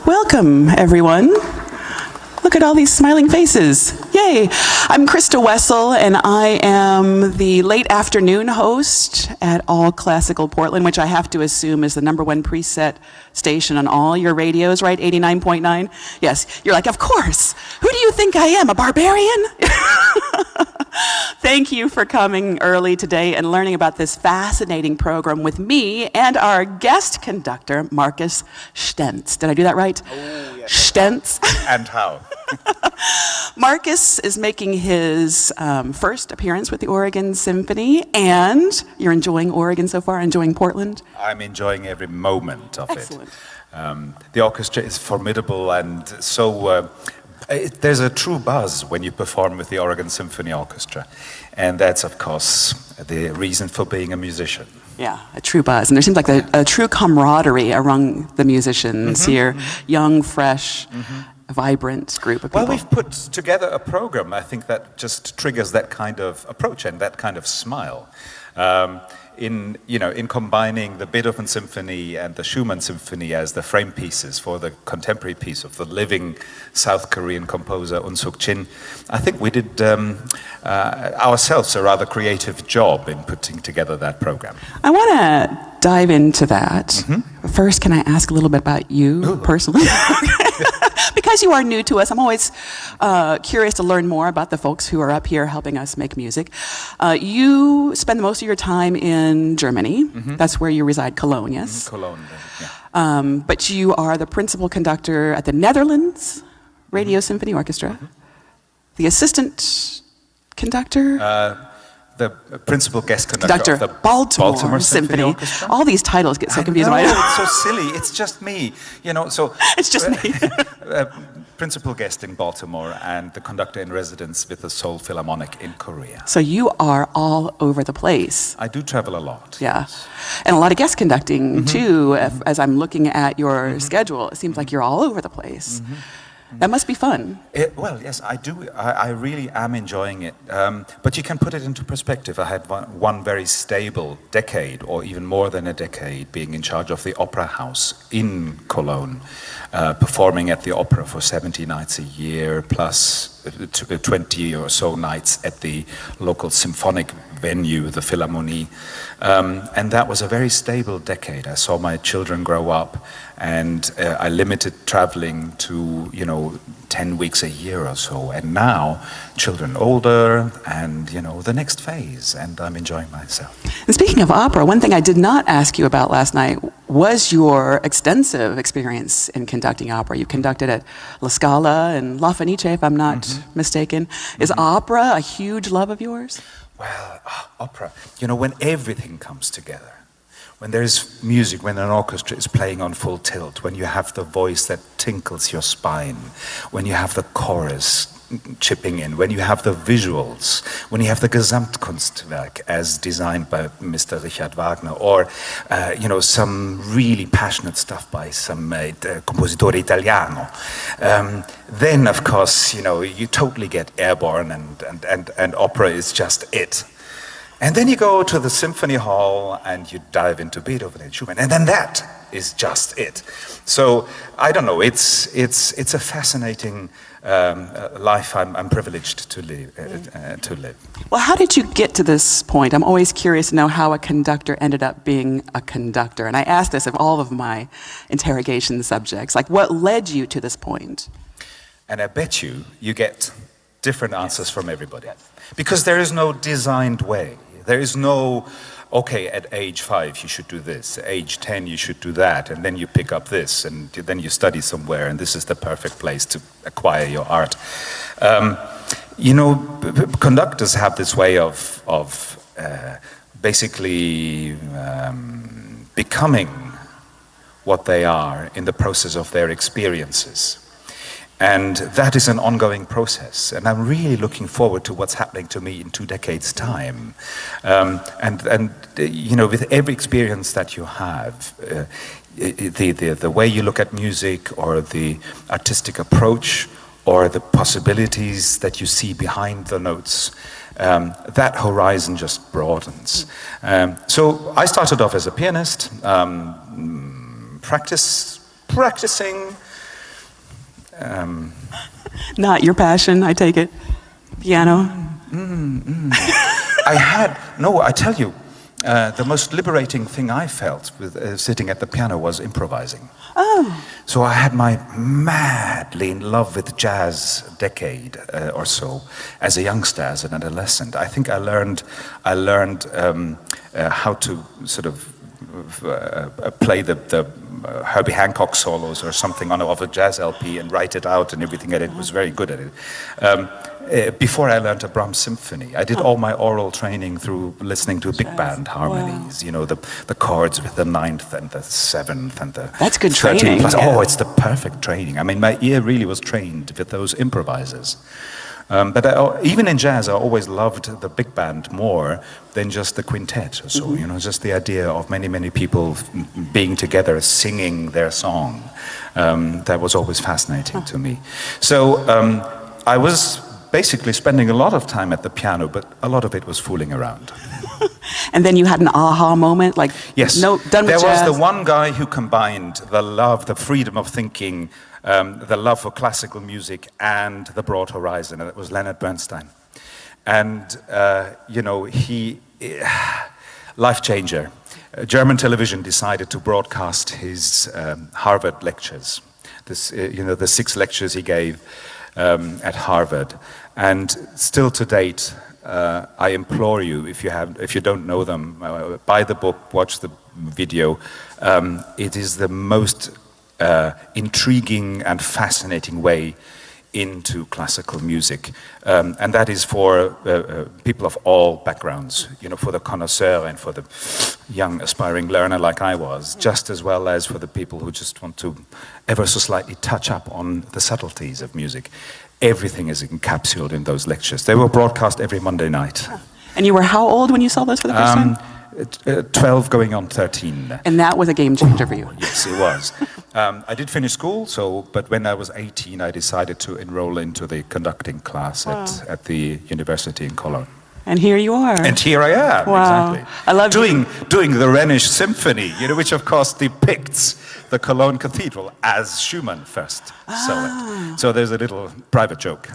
Welcome, everyone. Look at all these smiling faces. Yay! I'm Christa Wessel, and I am the late afternoon host at All Classical Portland, which I have to assume is the #1 preset station on all your radios, right? 89.9? Yes. You're like, of course. Who do you think I am, a barbarian? Thank you for coming early today and learning about this fascinating program with me and our guest conductor, Markus Stenz. Did I do that right? Oh, yes. Stenz. And how? Markus is making his first appearance with the Oregon Symphony, and you're enjoying Oregon so far, enjoying Portland? I'm enjoying every moment of Excellent. it. The orchestra is formidable, and so there's a true buzz when you perform with the Oregon Symphony Orchestra, and that's, of course, the reason for being a musician. Yeah, a true buzz. And there seems like a true camaraderie among the musicians here, young, fresh, vibrant group of people. Well, we've put together a program, I think, that just triggers that kind of approach and that kind of smile. In combining the Beethoven Symphony and the Schumann Symphony as the frame pieces for the contemporary piece of the living South Korean composer Un Suk Chin, I think we did ourselves a rather creative job in putting together that program. I want to dive into that. First, can I ask a little bit about you personally? Because you are new to us, I'm always curious to learn more about the folks who are up here helping us make music. You spend most of your time in Germany. That's where you reside, Cologne, yes? Cologne, yeah. But you are the principal conductor at the Netherlands Radio Symphony Orchestra. The assistant conductor? The principal guest conductor of the Baltimore Symphony. Orchestra. All these titles get so confusing. I know, it's so silly. It's just me, So it's just me. Principal guest in Baltimore and the conductor in residence with the Seoul Philharmonic in Korea. So you are all over the place. I do travel a lot. Yeah, and a lot of guest conducting too. As I'm looking at your schedule, it seems like you're all over the place. That must be fun. Well, yes, I do. I really am enjoying it. But you can put it into perspective. I had one very stable decade, or even more than a decade, being in charge of the Opera House in Cologne, performing at the opera for 70 nights a year, plus 20 or so nights at the local symphonic venue, the Philharmonie. And that was a very stable decade. I saw my children grow up, and I limited traveling to, 10 weeks a year or so. And now, children older, and, the next phase, and I'm enjoying myself. And speaking of opera, one thing I did not ask you about last night was your extensive experience in conducting opera. You conducted at La Scala and La Fenice, if I'm not mistaken. Is opera a huge love of yours? Well, opera, when everything comes together, when there's music, when an orchestra is playing on full tilt, when you have the voice that tinkles your spine, when you have the chorus chipping in, when you have the visuals, when you have the Gesamtkunstwerk as designed by Mr. Richard Wagner, or some really passionate stuff by some compositore italiano, then of course you totally get airborne, and opera is just it. And then you go to the symphony hall and you dive into Beethoven and Schumann, and then that is just it. So I don't know. It's a fascinating life I'm privileged to live. Well, how did you get to this point? I'm always curious to know how a conductor ended up being a conductor. And I ask this of all of my interrogation subjects. Like, what led you to this point? And I bet you get different answers from everybody. Because there is no designed way. There is no, okay, at age 5 you should do this, age 10 you should do that, and then you pick up this, and then you study somewhere, and this is the perfect place to acquire your art. Conductors have this way of basically becoming what they are in the process of their experiences. And that is an ongoing process, and I'm really looking forward to what's happening to me in 2 decades' time. With every experience that you have, the way you look at music, or the artistic approach, or the possibilities that you see behind the notes, that horizon just broadens. So I started off as a pianist, practicing Not your passion, I take it. Piano. I tell you, the most liberating thing I felt with sitting at the piano was improvising. Oh. So I had my madly in love with jazz decade or so as a youngster, as an adolescent. I think I learned how to sort of play the Herbie Hancock solos or something of a jazz LP and write it out and everything, and it was very good at it. Before I learned a Brahms symphony, I did all my oral training through listening to big band harmonies. Wow. You know, the chords with the 9th and the 7th and the That's good 13th. training. Yeah. Oh, it's the perfect training. I mean, my ear really was trained with those improvisers. But even in jazz, I always loved the big band more than just the quintet or so. You know, just the idea of many, many people being together, singing their song. That was always fascinating to me. So I was basically spending a lot of time at the piano, but a lot of it was fooling around. And then you had an aha moment, like, yes, no, done with there jazz. was the one guy who combined the love, the freedom of thinking, the love for classical music and the broad horizon, and it was Leonard Bernstein. And, you know, life changer. German television decided to broadcast his Harvard lectures, you know, the 6 lectures he gave at Harvard. And still to date, I implore you, if you don't know them, buy the book, watch the video. It is the most intriguing and fascinating way into classical music, and that is for people of all backgrounds, you know, for the connoisseur and for the young aspiring learner like I was, just as well as for the people who just want to ever so slightly touch up on the subtleties of music. Everything is encapsulated in those lectures. They were broadcast every Monday night. And you were how old when you saw those for the first time? 12 going on 13. And that was a game changer for you. Yes, it was. I did finish school, but when I was 18, I decided to enroll into the conducting class at the university in Cologne. And here you are. And here I am, wow. exactly. I love doing the Rhenish Symphony, you know, which of course depicts the Cologne Cathedral as Schumann first saw it. So there's a little private joke.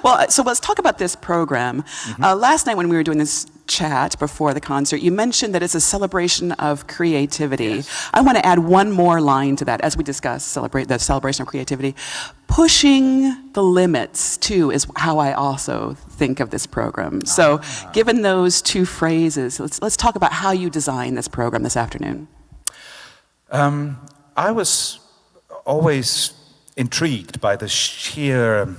Well, so let's talk about this program. Last night when we were doing this chat before the concert, you mentioned that it's a celebration of creativity. Yes. I want to add one more line to that as we discuss the celebration of creativity. Pushing the limits, too, is how I also think of this program. So given those two phrases, let's talk about how you design this program this afternoon. I was always intrigued by the sheer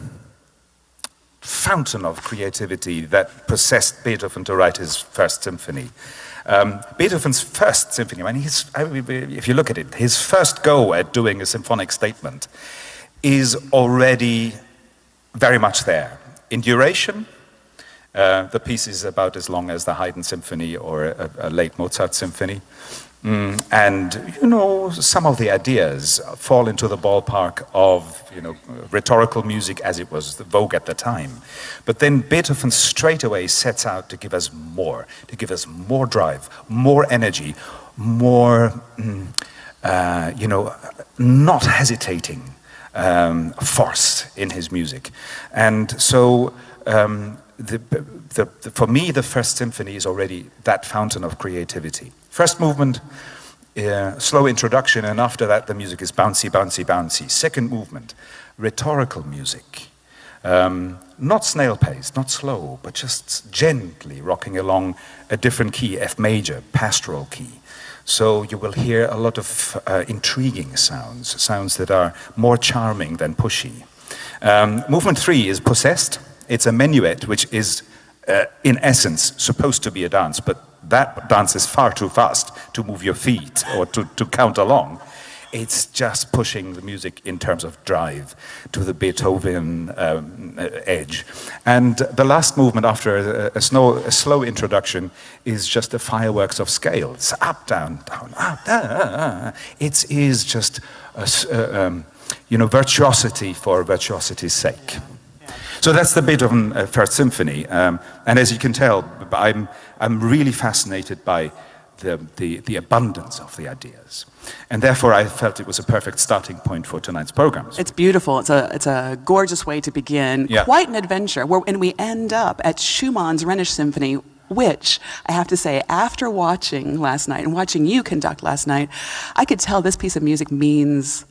fountain of creativity that possessed Beethoven to write his first symphony. Beethoven's first symphony, I mean, if you look at it, his first go at doing a symphonic statement is already very much there. In duration, the piece is about as long as the Haydn symphony or a late Mozart symphony. And, you know, some of the ideas fall into the ballpark of, you know, rhetorical music as it was the vogue at the time. But then Beethoven straight away sets out to give us more drive, more energy, more, you know, not hesitating force in his music. And so for me, the first symphony is already that fountain of creativity. First movement, slow introduction, and after that the music is bouncy, bouncy, bouncy. Second movement, rhetorical music. Not snail pace, not slow, but just gently rocking along a different key, F major, pastoral key. So you will hear a lot of intriguing sounds that are more charming than pushy. Movement 3 is possessed. It's a minuet, which is in essence supposed to be a dance, but that dance is far too fast to move your feet or to count along. It's just pushing the music in terms of drive to the Beethoven edge. And the last movement after a slow introduction is just the fireworks of scales. Up, down, down, up, down. It is just, you know, virtuosity for virtuosity's sake. So that's the Beethoven First Symphony, and as you can tell, I'm really fascinated by the abundance of the ideas. And therefore I felt it was a perfect starting point for tonight's program. It's beautiful. It's a gorgeous way to begin. Yeah. Quite an adventure. And we end up at Schumann's Rhenish Symphony, which, I have to say, after watching last night and watching you conduct last night, I could tell this piece of music means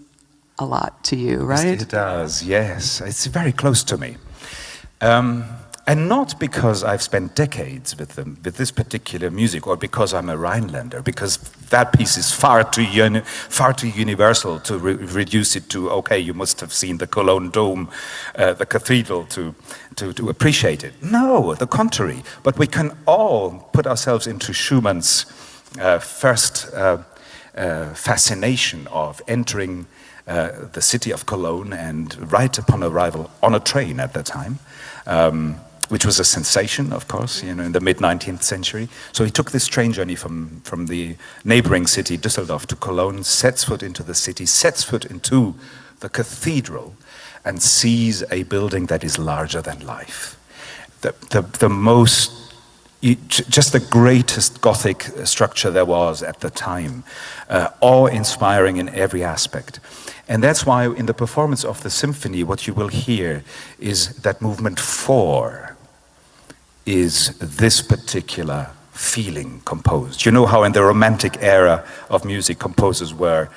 a lot to you, right? It does, yes. It's very close to me. And not because I've spent decades with this particular music, or because I'm a Rhinelander, because that piece is far too universal to reduce it to, okay, you must have seen the Cologne Dome, the cathedral, to appreciate it. No, the contrary. But we can all put ourselves into Schumann's first fascination of entering the city of Cologne, and right upon arrival on a train at the time, which was a sensation, of course, in the mid-19th century. So he took this train journey from the neighboring city, Düsseldorf, to Cologne, sets foot into the city, sets foot into the cathedral, and sees a building that is larger than life. Just the greatest Gothic structure there was at the time, awe-inspiring in every aspect. And that's why in the performance of the symphony, what you will hear is that movement 4 is this particular feeling composed. You know how in the Romantic era of music, composers were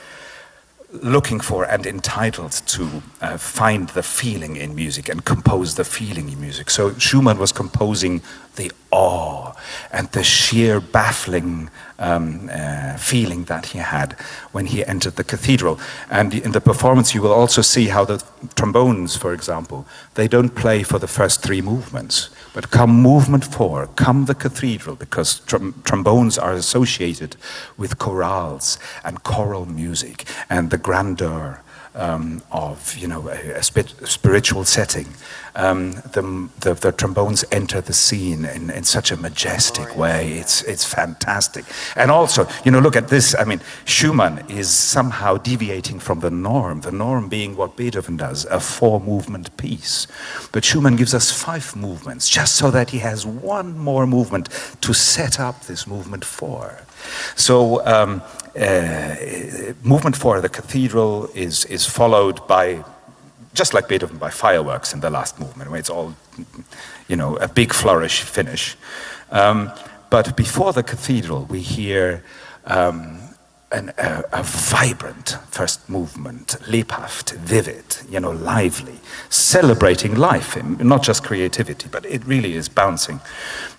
looking for and entitled to find the feeling in music and compose the feeling in music. So Schumann was composing the awe and the sheer baffling feeling that he had when he entered the cathedral. And in the performance you will also see how the trombones, for example, they don't play for the first 3 movements, but come movement 4, come the cathedral, because trombones are associated with chorales and choral music and the grandeur of a spiritual setting. The trombones enter the scene in such a majestic way. It's fantastic. And also, look at this. I mean, Schumann is somehow deviating from the norm being what Beethoven does, a 4-movement piece. But Schumann gives us 5 movements, just so that he has 1 more movement to set up this movement 4. So movement 4, the cathedral, is followed by, just like Beethoven, by fireworks in the last movement, where it's all, a big flourish finish. But before the cathedral, we hear a vibrant first movement, lebhaft, vivid, lively, celebrating life, not just creativity, but it really is bouncing.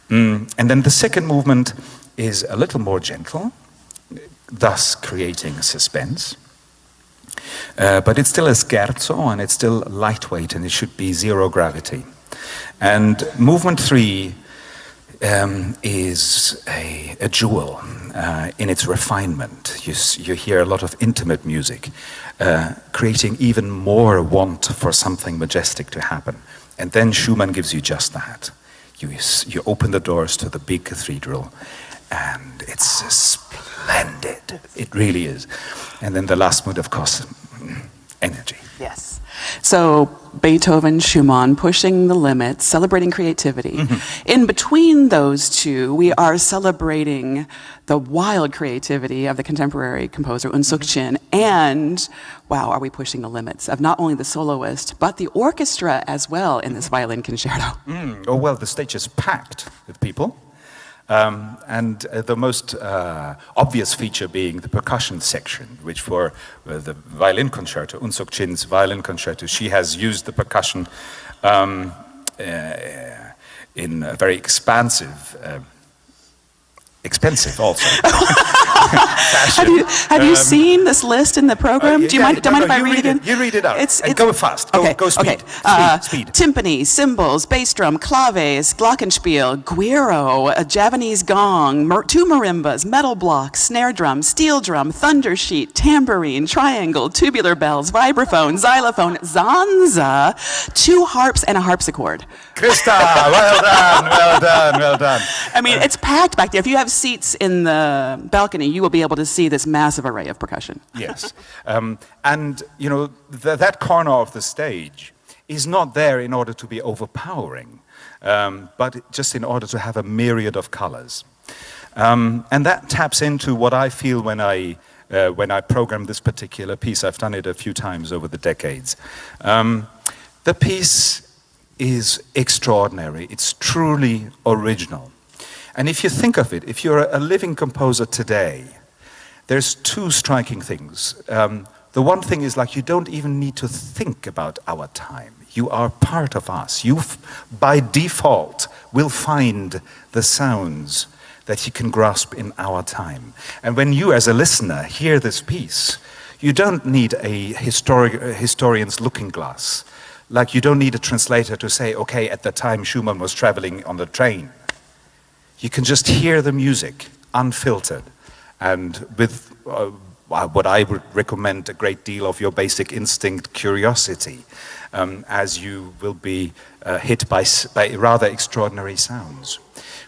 And then the second movement is a little more gentle, thus creating suspense. But it's still a scherzo, and it's still lightweight, and it should be 0 gravity. And movement 3 is a jewel in its refinement. You hear a lot of intimate music, creating even more want for something majestic to happen. And then Schumann gives you just that. You open the doors to the big cathedral, and it's splendid. It really is. And then the last mood, of course, energy. Yes. So Beethoven, Schumann, pushing the limits, celebrating creativity. Mm-hmm. In between those two, we are celebrating the wild creativity of the contemporary composer, Un Suk Chin, and, wow, are we pushing the limits of not only the soloist, but the orchestra as well in this violin concerto. Oh, well, the stage is packed with people. And the most obvious feature being the percussion section, which for the violin concerto, Un Suk Chin's violin concerto, she has used the percussion in a very expensive also. Have you seen this list in the program? Do you mind if I read it again? You read it out. It's go fast. Okay, go speed. Okay. Speed. Timpani, cymbals, bass drum, claves, glockenspiel, guiro, a Javanese gong, 2 marimbas, metal block, snare drum, steel drum, thunder sheet, tambourine, triangle, tubular bells, vibraphone, xylophone, zanza, 2 harps, and a harpsichord. Christa, well done. I mean, it's packed back there. If you have seats in the balcony, you will be able to see this massive array of percussion. Yes. And, that corner of the stage is not there in order to be overpowering, but just in order to have a myriad of colors. And that taps into what I feel when I program this particular piece. I've done it a few times over the decades. The piece is extraordinary. It's truly original. And if you think of it, if you're a living composer today, there's two striking things. The one thing is, like, you don't even need to think about our time. You are part of us. You, by default, will find the sounds that you can grasp in our time. And when you, as a listener, hear this piece, you don't need a historian's looking glass. Like, you don't need a translator to say, okay, at the time Schumann was traveling on the train. You can just hear the music, unfiltered, and with what I would recommend a great deal of your basic instinct, curiosity, as you will be hit by rather extraordinary sounds.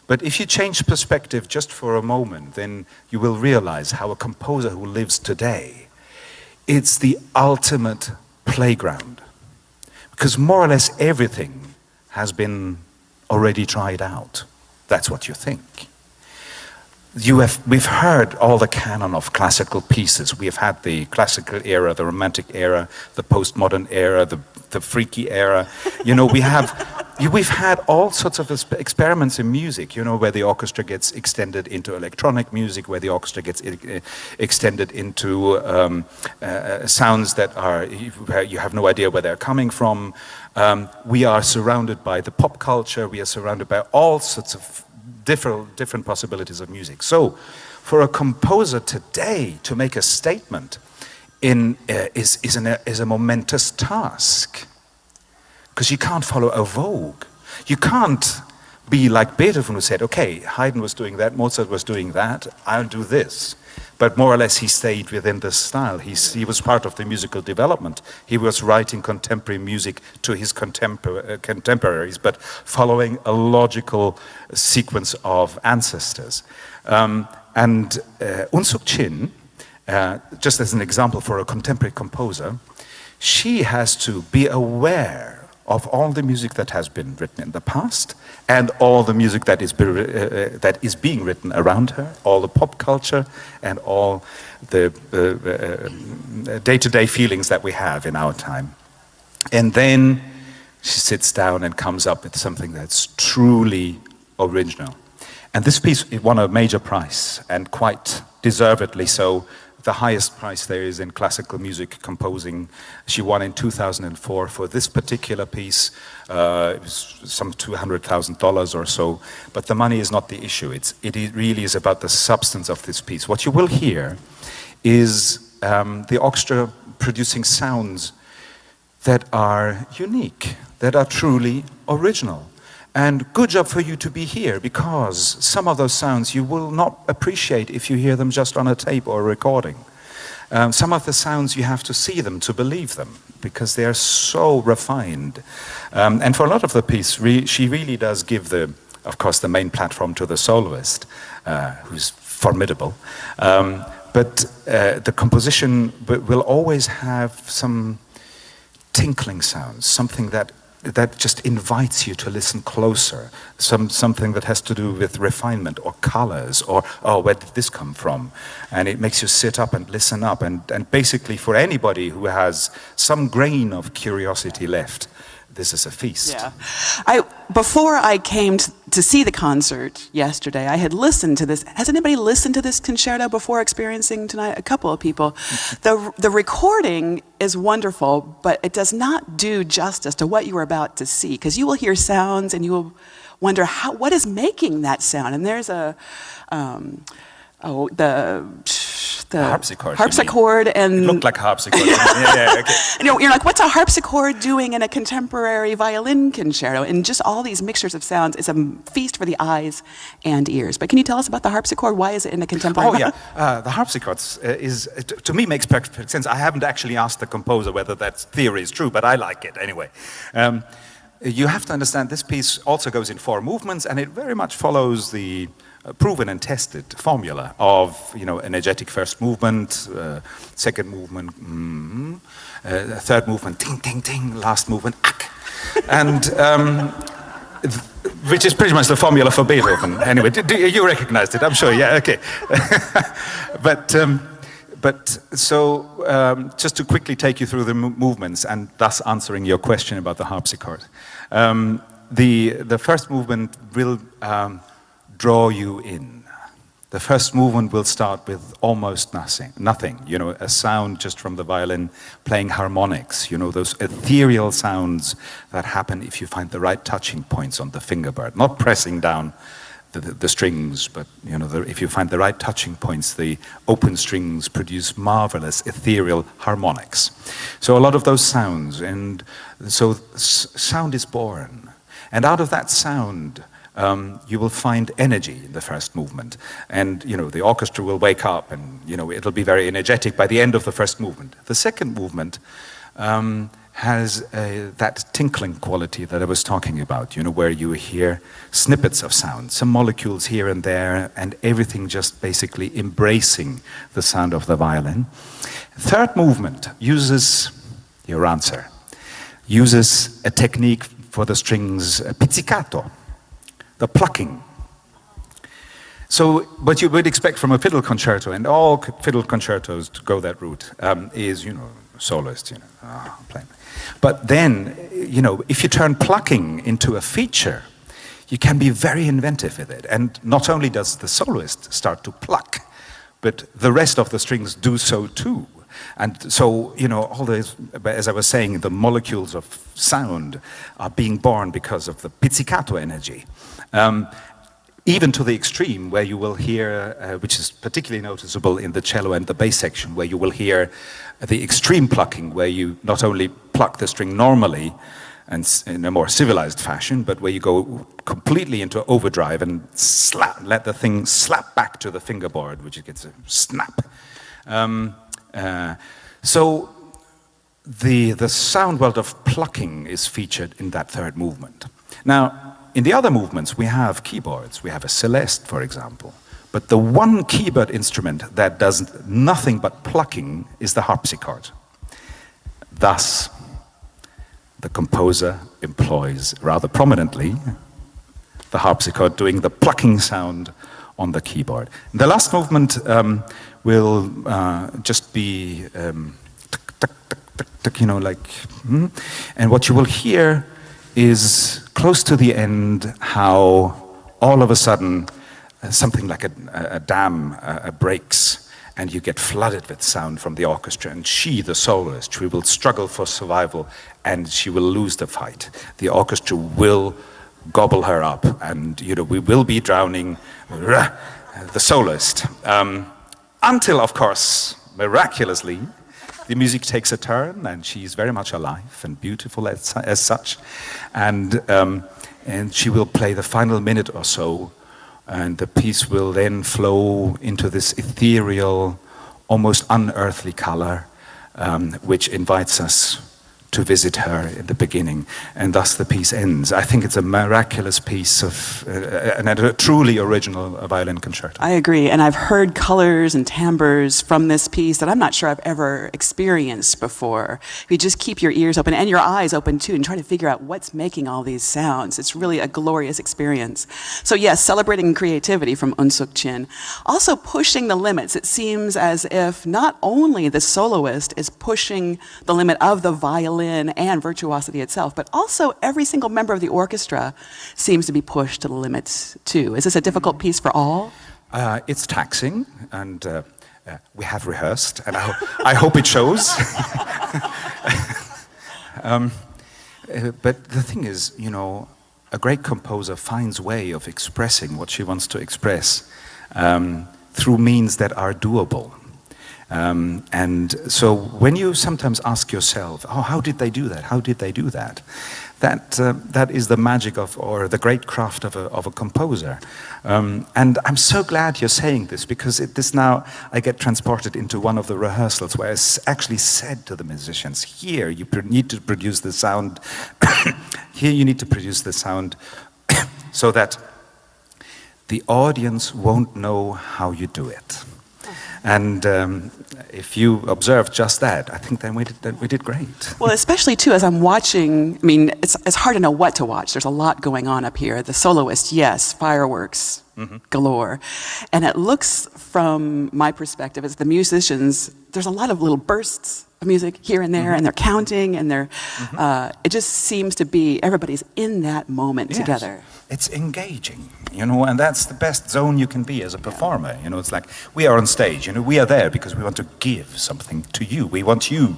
But if you change perspective just for a moment, then you will realize how a composer who lives today, it's the ultimate playground. Because more or less everything has been already tried out. That's what you think. We've heard all the canon of classical pieces. We've had the classical era, the romantic era, the postmodern era, the freaky era. You know, we've had all sorts of experiments in music, you know, where the orchestra gets extended into electronic music, where the orchestra gets extended into sounds that are, where you have no idea where they're coming from. We are surrounded by the pop culture. We are surrounded by all sorts of different possibilities of music. So, for a composer today to make a statement is a momentous task, because you can't follow a vogue. You can't be like Beethoven, who said, okay, Haydn was doing that, Mozart was doing that, I'll do this. But more or less he stayed within the style. He was part of the musical development. He was writing contemporary music to his contemporaries, but following a logical sequence of ancestors. And Unsuk Chin, just as an example for a contemporary composer, she has to be aware of all the music that has been written in the past and all the music that is being written around her, all the pop culture and all the day-to-day feelings that we have in our time. And then she sits down and comes up with something that's truly original. And this piece won a major prize, and quite deservedly so. The highest prize there is in classical music composing. She won in 2004 for this particular piece. It was some $200,000 or so. But the money is not the issue. It really is about the substance of this piece. What you will hear is the orchestra producing sounds that are unique, that are truly original. And good job for you to be here, because some of those sounds you will not appreciate if you hear them just on a tape or a recording. Some of the sounds you have to see them to believe them, because they are so refined. And for a lot of the piece, she really does give of course, the main platform to the soloist, who's formidable. But the composition will always have some tinkling sounds, something that just invites you to listen closer, something that has to do with refinement or colors or, oh, where did this come from? And it makes you sit up and listen up. And basically for anybody who has some grain of curiosity left, this is a feast. Yeah. Before I came to see the concert yesterday, I had listened to this. Has anybody listened to this concerto before experiencing tonight? A couple of people. The recording is wonderful, but it does not do justice to what you are about to see, because you will hear sounds and you will wonder what is making that sound. And there's the harpsichord. Harpsichord, and it looked like a harpsichord. Yeah, okay. You're like, what's a harpsichord doing in a contemporary violin concerto? And just all these mixtures of sounds. It's a feast for the eyes and ears. But can you tell us about the harpsichord? Why is it in a contemporary? Oh yeah, the harpsichord to me makes perfect sense. I haven't actually asked the composer whether that theory is true, but I like it anyway. You have to understand this piece also goes in 4 movements, and it very much follows the proven and tested formula of, energetic first movement, second movement, third movement, ting, ting, ting, last movement, ak. And which is pretty much the formula for Beethoven. Anyway, you recognized it, I'm sure. Yeah, okay. But just to quickly take you through the movements and thus answering your question about the harpsichord. The first movement will draw you in. The first movement will start with almost nothing, you know, a sound just from the violin playing harmonics, you know, those ethereal sounds that happen if you find the right touching points on the fingerboard, not pressing down the strings, but, you know, if you find the right touching points, the open strings produce marvelous ethereal harmonics. So a lot of those sounds, and so sound is born. And out of that sound, you will find energy in the first movement. And, you know, the orchestra will wake up and, you know, it'll be very energetic by the end of the first movement. The second movement has that tinkling quality that I was talking about, you know, where you hear snippets of sound, some molecules here and there, and everything just basically embracing the sound of the violin. Third movement uses, your answer, uses a technique for the strings, pizzicato, the plucking. So what you would expect from a fiddle concerto, and all fiddle concertos to go that route, is, you know, soloist, you know, playing. But then, you know, if you turn plucking into a feature, you can be very inventive with it. And not only does the soloist start to pluck, but the rest of the strings do so too. And so, you know, all those, as I was saying, the molecules of sound are being born because of the pizzicato energy. Even to the extreme, where you will hear, which is particularly noticeable in the cello and the bass section, where you will hear the extreme plucking, where you not only pluck the string normally and in a more civilized fashion, but where you go completely into overdrive and slap, let the thing slap back to the fingerboard, which it gets a snap. So the sound world of plucking is featured in that third movement. Now, in the other movements, we have keyboards. We have a celeste, for example. But the one keyboard instrument that does nothing but plucking is the harpsichord. Thus, the composer employs rather prominently the harpsichord doing the plucking sound on the keyboard. The last movement will just be tuk, tuk, tuk, tuk, tuk, you know, like, and what you will hear is close to the end how all of a sudden something like a dam breaks and you get flooded with sound from the orchestra, and she, the soloist, she will struggle for survival and she will lose the fight. The orchestra will gobble her up, and, you know, we will be drowning the soloist. Until, of course, miraculously, the music takes a turn, and she's very much alive and beautiful as such, and she will play the final minute or so, and the piece will then flow into this ethereal, almost unearthly color, which invites us to visit her in the beginning, and thus the piece ends. I think it's a miraculous piece of, and a truly original violin concerto. I agree, and I've heard colors and timbres from this piece that I'm not sure I've ever experienced before. If you just keep your ears open and your eyes open too, and try to figure out what's making all these sounds, it's really a glorious experience. So yes, celebrating creativity from Un Suk Chin. Also pushing the limits. It seems as if not only the soloist is pushing the limit of the violin and virtuosity itself, but also every single member of the orchestra seems to be pushed to the limits too. Is this a difficult piece for all? It's taxing, and we have rehearsed, and I hope it shows. But the thing is, you know, a great composer finds a way of expressing what she wants to express through means that are doable. And so when you sometimes ask yourself, oh, how did they do that? How did they do that? That is the magic of, or the great craft of a composer. And I'm so glad you're saying this, because now I get transported into one of the rehearsals where I actually said to the musicians, here you need to produce the sound, here you need to produce the sound so that the audience won't know how you do it. And if you observed just that, I think then we did great. Well, especially too, as I'm watching, I mean, it's hard to know what to watch. There's a lot going on up here. The soloist, yes, fireworks galore. And it looks, from my perspective as the musicians, there's a lot of little bursts of music here and there, and they're counting, and they're, it just seems to be, everybody's in that moment together. It's engaging, you know, and that's the best zone you can be as a performer. You know, it's like we are on stage, you know, we are there because we want to give something to you. We want you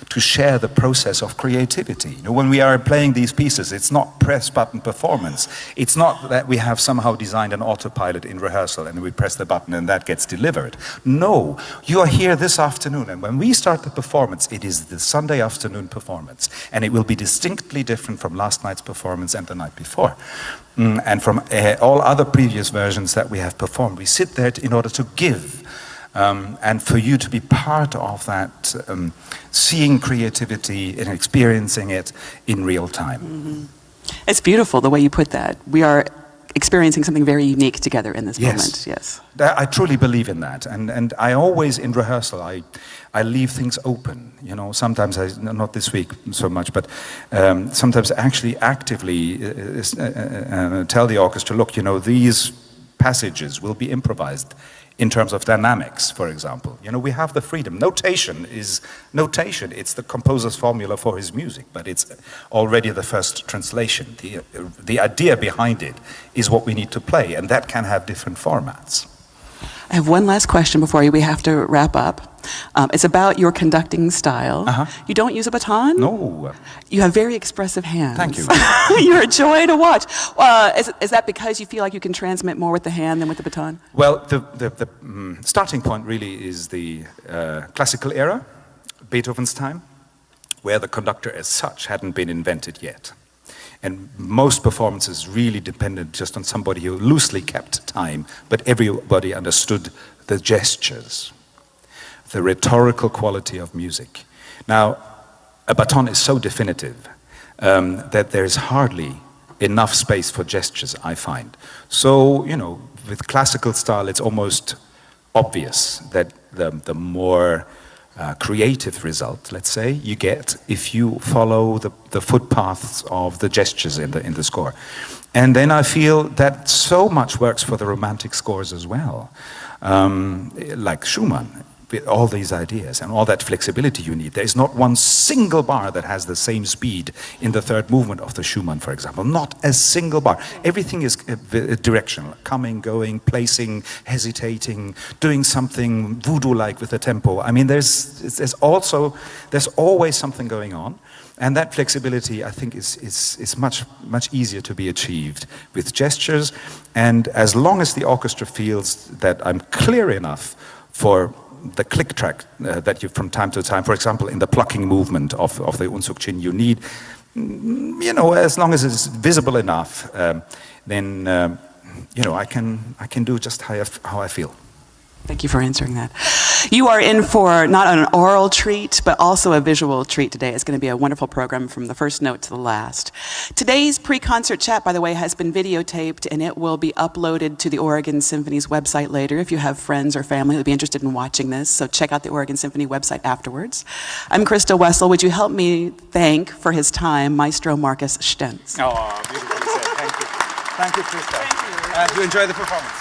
to share the process of creativity. You know, when we are playing these pieces, it's not press button performance. It's not that we have somehow designed an autopilot in rehearsal and we press the button and that gets delivered. No, you are here this afternoon, and when we start the performance, it is the Sunday afternoon performance, and it will be distinctly different from last night's performance and the night before. And from all other previous versions that we have performed. We sit there in order to give, and for you to be part of that, seeing creativity and experiencing it in real time. It's beautiful the way you put that. We are experiencing something very unique together in this moment. Yes, I truly believe in that, and I always, in rehearsal, I leave things open. You know, sometimes not this week so much, but sometimes actually actively tell the orchestra, look, you know, these passages will be improvised in terms of dynamics, for example. You know, we have the freedom. Notation is notation. It's the composer's formula for his music, but it's already the first translation. The idea behind it is what we need to play, and that can have different formats. I have one last question before we have to wrap up. It's about your conducting style. You don't use a baton? No. You have very expressive hands. Thank you. You're a joy to watch. Is that because you feel like you can transmit more with the hand than with the baton? Well, the starting point really is the classical era, Beethoven's time, where the conductor as such hadn't been invented yet. And most performances really depended just on somebody who loosely kept time, but everybody understood the gestures, the rhetorical quality of music. Now, a baton is so definitive that there's hardly enough space for gestures, I find. So, you know, with classical style, it's almost obvious that the more creative result, let's say, you get if you follow the footpaths of the gestures in the score. And then I feel that so much works for the romantic scores as well, like Schumann, with all these ideas and all that flexibility you need. There is not one single bar that has the same speed in the third movement of the Schumann, for example. Not a single bar. Everything is directional, coming, going, placing, hesitating, doing something voodoo-like with the tempo. I mean, there's always something going on. And that flexibility, I think, is much easier to be achieved with gestures. And as long as the orchestra feels that I'm clear enough for the click track that you, from time to time, for example, in the plucking movement of the Unzucchin, you need, you know, as long as it's visible enough, then, you know, I can do just how I feel. Thank you for answering that. You are in for not an oral treat, but also a visual treat today. It's going to be a wonderful program from the first note to the last. Today's pre-concert chat, by the way, has been videotaped, and it will be uploaded to the Oregon Symphony's website later if you have friends or family who would be interested in watching this. So check out the Oregon Symphony website afterwards. I'm Christa Wessel. Would you help me thank, for his time, Maestro Markus Stenz? Oh, beautifully said. Thank you. Thank you, Christa. Thank you. And you enjoy the performance.